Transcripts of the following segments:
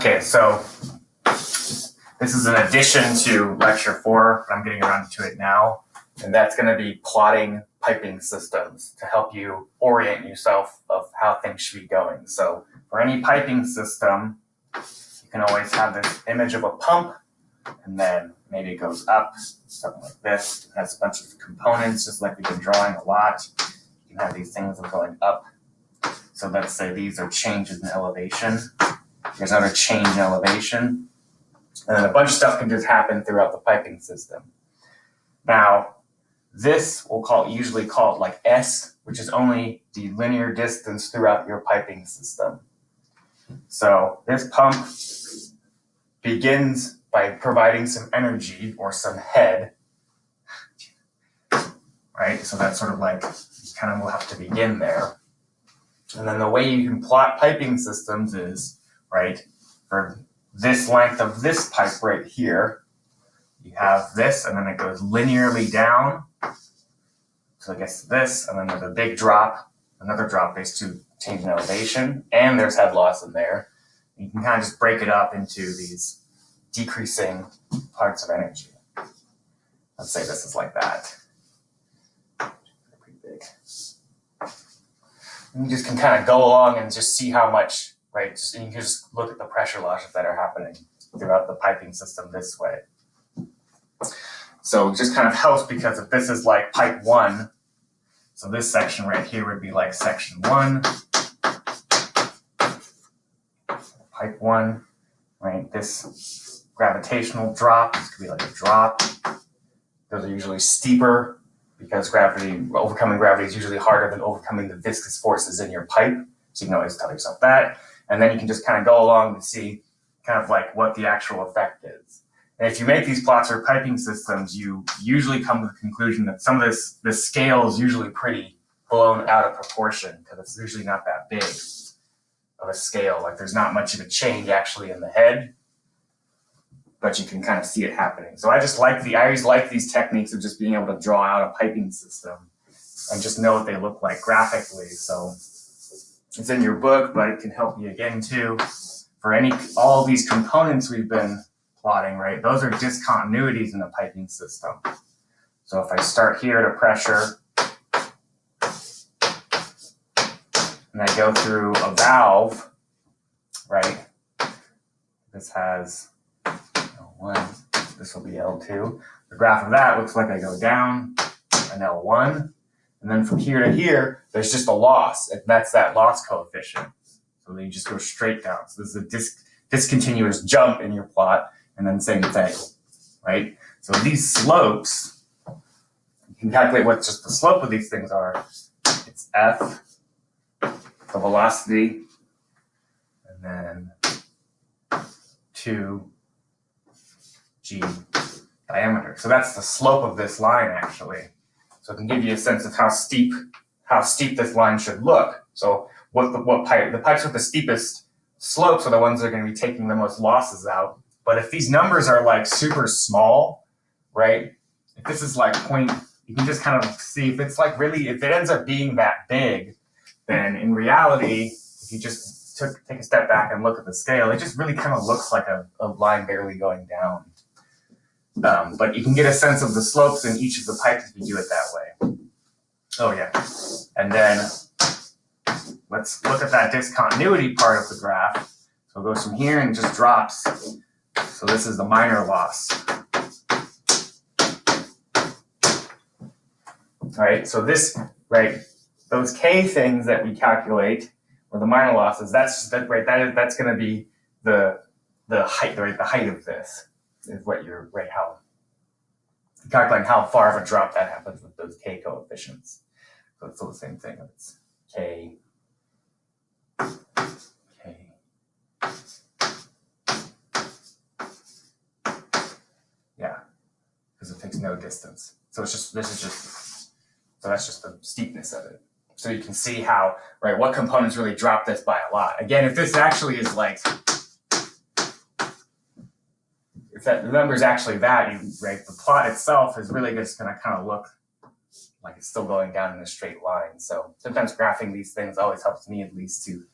Okay, so this is an addition to lecture 4, but I'm getting around to it now. And that's going to be plotting piping systems to help you orient yourself of how things should be going. So for any piping system, you can always have this image of a pump, and then maybe it goes up, something like this. It has a bunch of components, just like we've been drawing a lot. You can have these things that are going up. So let's say these are changes in elevation. There's another change in elevation. And then a bunch of stuff can just happen throughout the piping system. Now, this we'll usually call it like S, which is only the linear distance throughout your piping system. So this pump begins by providing some energy or some head, right? So that's sort of like, you kind of will have to begin there. And then the way you can plot piping systems is, right, for this length of this pipe right here, you have this, and then it goes linearly down. So I guess this, and then there's a big drop, another drop based to change in elevation, and there's head loss in there. You can kind of just break it up into these decreasing parts of energy. Let's say this is like that. Pretty big. You just can kind of go along and just see how much, right? You can just look at the pressure losses that are happening throughout the piping system this way. So it just kind of helps because if this is like pipe 1, so this section right here would be like section 1, pipe 1, right? This gravitational drop, this could be like a drop. Those are usually steeper because overcoming gravity is usually harder than overcoming the viscous forces in your pipe. So you can always tell yourself that. And then you can just kind of go along and see kind of like what the actual effect is. And if you make these plots for piping systems, you usually come to the conclusion that some of this scale is usually pretty blown out of proportion because it's usually not that big of a scale. Like there's not much of a change actually in the head, but you can kind of see it happening. So I always like these techniques of just being able to draw out a piping system and just know what they look like graphically. So it's in your book, but it can help you again too. For all these components we've been plotting, right? Those are discontinuities in the piping system. So if I start here at a pressure and I go through a valve, right? This has L1, this will be L2. The graph of that looks like I go down an L1, and then from here to here, there's just a loss, and that's that loss coefficient. So then you just go straight down. So this is a discontinuous jump in your plot, and then same thing, right? So these slopes, you can calculate what just the slope of these things are. It's F, the velocity, and then 2G diameter. So that's the slope of this line actually. So it can give you a sense of how steep this line should look. So the pipes with the steepest slopes are the ones that are going to be taking the most losses out. But if these numbers are like super small, right? If this is like you can just kind of see if it's like really, if it ends up being that big, then in reality, if you just take a step back and look at the scale, it just really kind of looks like a line barely going down. But you can get a sense of the slopes in each of the pipes if you do it that way. Oh yeah. And then let's look at that discontinuity part of the graph. So it goes from here and just drops. So this is the minor loss. All right, so this, right, those K things that we calculate, or the minor losses, that's going to be the height, right, the height of this is what you're, right, how calculating how far of a drop that happens with those K coefficients. So it's the same thing. It's K. Yeah, because it takes no distance. So that's just the steepness of it. So you can see how, right, what components really drop this by a lot. Again, if this actually is like, if the number is actually that, right, the plot itself is really just going to kind of look like it's still going down in a straight line. So sometimes graphing these things always helps me at least to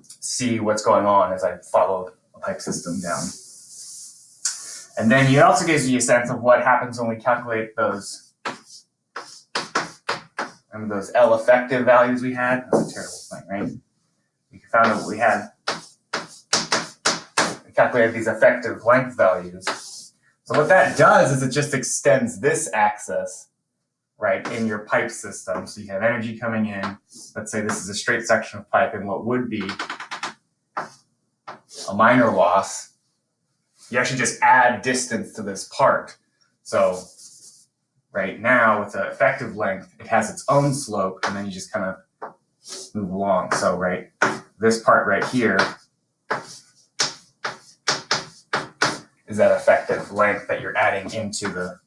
see what's going on as I follow a pipe system down. And then it also gives you a sense of what happens when we calculate those, remember those L effective values we had? That's a terrible thing, right? We found out what we had. We calculated these effective length values. So what that does is it just extends this axis, right, in your pipe system. So you have energy coming in. Let's say this is a straight section of pipe, and what would be a minor loss, you actually just add distance to this part. So right now with the effective length, it has its own slope, and then you just kind of move along. So right, this part right here is that effective length that you're adding into the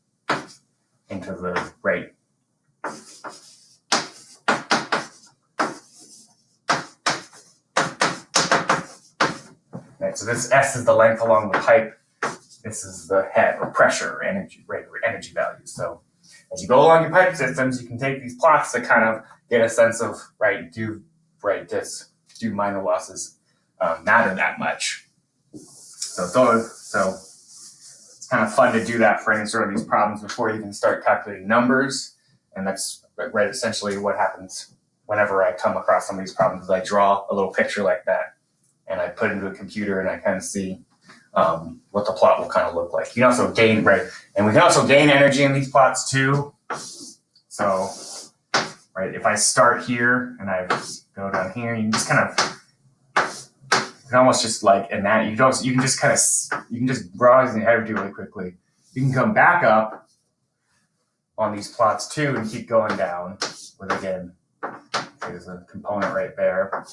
right. Right, so this S is the length along the pipe. This is the head or pressure or energy rate or energy value. So as you go along your pipe systems, you can take these plots to kind of get a sense of do minor losses matter that much. So it's kind of fun to do that for any sort of these problems before you can start calculating numbers. And that's right essentially what happens whenever I come across some of these problems is I draw a little picture like that and I put it into a computer and I kind of see what the plot will kind of look like. You can also gain, and we can also gain energy in these plots too. So, if I start here and I go down here, you can just kind of, you can almost just you can just kind of, you can just browse and head really quickly. You can come back up on these plots too and keep going down with, again, there's a component right there.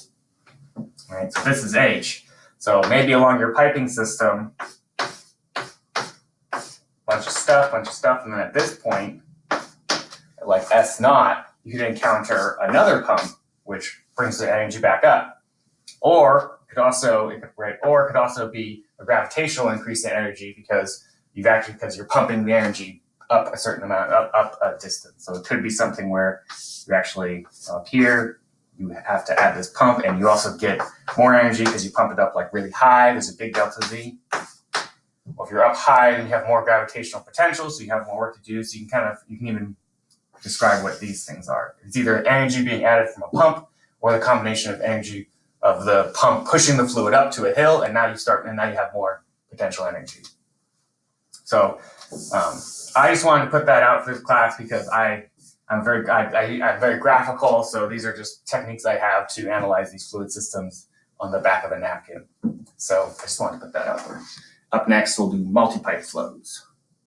Right, so this is H. So maybe along your piping system, bunch of stuff, and then at this point, like S naught, you could encounter another pump, which brings the energy back up. Or it could also be a gravitational increase in energy because you're pumping the energy up a certain amount, up a distance. So it could be something where you actually up here, you have to add this pump, and you also get more energy because you pump it up really high. There's a big delta Z. Well, if you're up high, then you have more gravitational potential, so you have more work to do. So you can even describe what these things are. It's either energy being added from a pump or the combination of energy of the pump pushing the fluid up to a hill, and now you have more potential energy. So I just wanted to put that out for this class because I'm very graphical, so these are just techniques I have to analyze these fluid systems on the back of a napkin. So I just wanted to put that out there. Up next, we'll do multi-pipe flows.